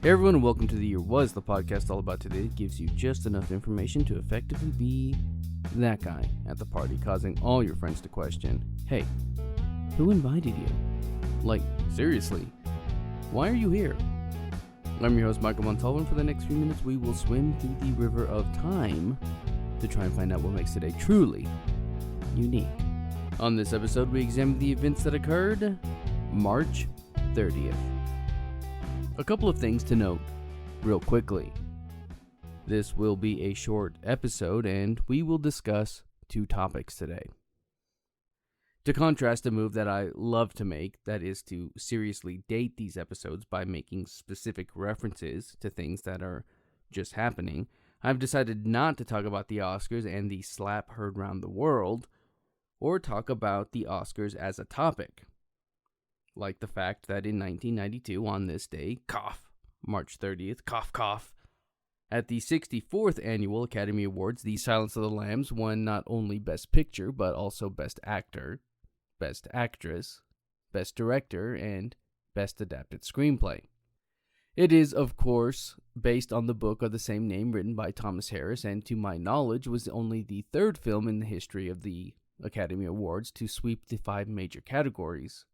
Hey everyone, and welcome to The Year Was, the podcast all about today. It gives you just enough information to effectively be that guy at the party, causing all your friends to question, hey, who invited you? Like, seriously, why are you here? I'm your host, Michael Montalvo, and for the next few minutes we will swim through the river of time to try and find out what makes today truly unique. On this episode, we examine the events that occurred March 30th. A couple of things to note real quickly. This will be a short episode and we will discuss two topics today. To contrast a move that I love to make, that is to seriously date these episodes by making specific references to things that are just happening, I've decided not to talk about the Oscars and the slap heard round the world, or talk about the Oscars as a topic. Like the fact that in 1992, on this day, March 30th, at the 64th Annual Academy Awards, The Silence of the Lambs won not only Best Picture, but also Best Actor, Best Actress, Best Director, and Best Adapted Screenplay. It is, of course, based on the book of the same name written by Thomas Harris, and to my knowledge was only the third film in the history of the Academy Awards to sweep the 5 major categories.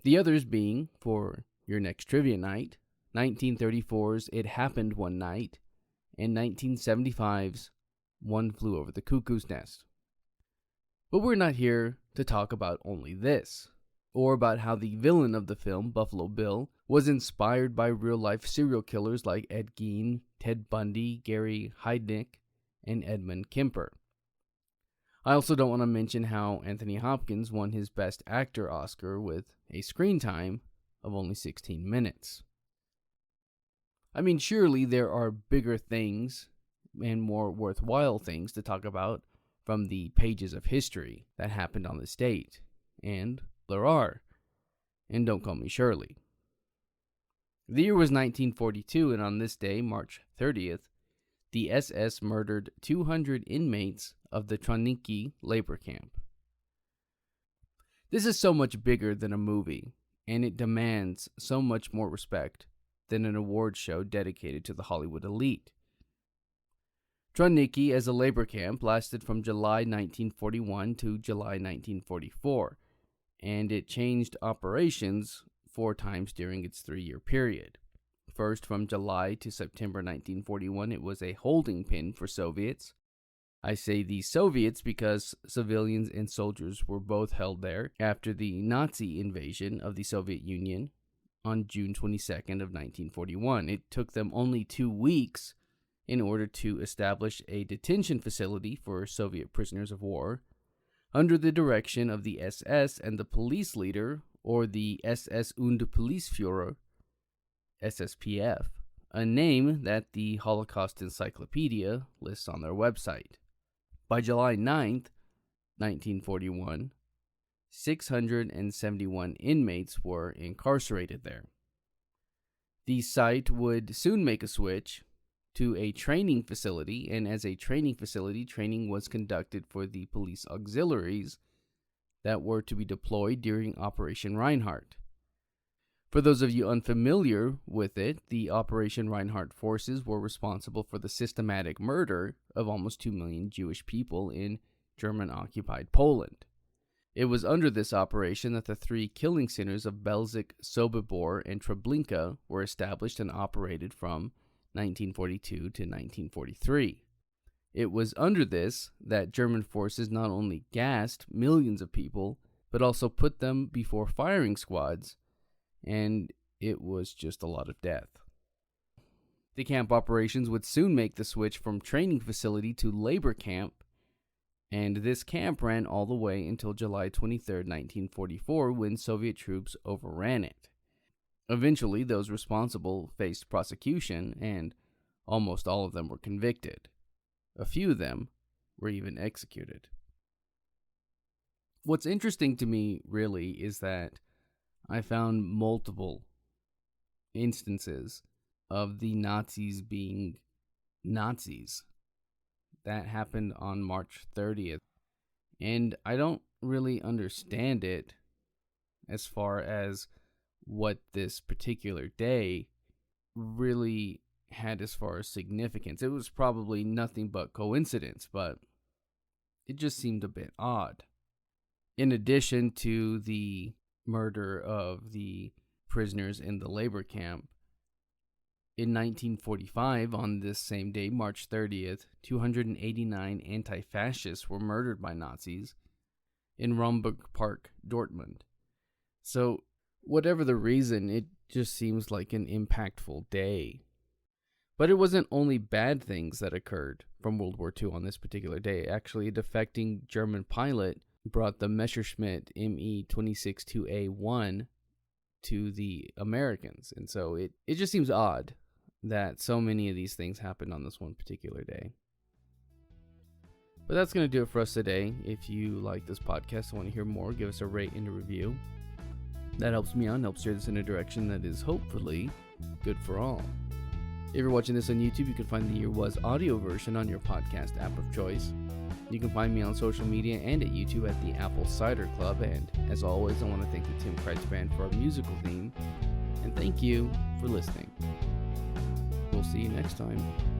The others being, for your next trivia night, 1934's It Happened One Night, and 1975's One Flew Over the Cuckoo's Nest. But we're not here to talk about only this, or about how the villain of the film, Buffalo Bill, was inspired by real-life serial killers like Ed Gein, Ted Bundy, Gary Heidnik, and Edmund Kemper. I also don't want to mention how Anthony Hopkins won his Best Actor Oscar with a screen time of only 16 minutes. I mean, surely there are bigger things and more worthwhile things to talk about from the pages of history that happened on this date. And there are. And don't call me Shirley. The year was 1942, and on this day, March 30th, the SS murdered 200 inmates of the Traniki labor camp. This is so much bigger than a movie, and it demands so much more respect than an award show dedicated to the Hollywood elite. Traniki as a labor camp lasted from July 1941 to July 1944, and it changed operations 4 times during its 3-year period. First, from July to September 1941, it was a holding pen for Soviets. I say the Soviets because civilians and soldiers were both held there after the Nazi invasion of the Soviet Union on June 22nd of 1941. It took them only 2 weeks in order to establish a detention facility for Soviet prisoners of war under the direction of the SS and the police leader, or the SS und Policeführer, SSPF, a name that the Holocaust Encyclopedia lists on their website. By July 9th, 1941, 671 inmates were incarcerated there. The site would soon make a switch to a training facility, and as a training facility, training was conducted for the police auxiliaries that were to be deployed during Operation Reinhardt. For those of you unfamiliar with it, the Operation Reinhardt forces were responsible for the systematic murder of almost 2 million Jewish people in German-occupied Poland. It was under this operation that the 3 killing centers of Belzec, Sobibor, and Treblinka were established and operated from 1942 to 1943. It was under this that German forces not only gassed millions of people, but also put them before firing squads, and it was just a lot of death. The camp operations would soon make the switch from training facility to labor camp, and this camp ran all the way until July 23, 1944, when Soviet troops overran it. Eventually, those responsible faced prosecution, and almost all of them were convicted. A few of them were even executed. What's interesting to me, really, is that I found multiple instances of the Nazis being Nazis. That happened on March 30th. And I don't really understand it as far as what this particular day really had as far as significance. It was probably nothing but coincidence, but it just seemed a bit odd. In addition to the murder of the prisoners in the labor camp, in 1945, on this same day, March 30th, 289 anti-fascists were murdered by Nazis in Romberg Park, Dortmund. So, whatever the reason, it just seems like an impactful day. But it wasn't only bad things that occurred from World War II on this particular day. Actually, a defecting German pilot brought the Messerschmitt Me-262A1 to the Americans. And so it just seems odd that so many of these things happened on this one particular day. But that's going to do it for us today. If you like this podcast and want to hear more, give us a rate and a review. That helps me out and helps steer this in a direction that is hopefully good for all. If you're watching this on YouTube, you can find the Year Was audio version on your podcast app of choice. You can find me on social media and at YouTube at the Apple Cider Club. And as always, I want to thank the Tim Kreitz Band for our musical theme. And thank you for listening. We'll see you next time.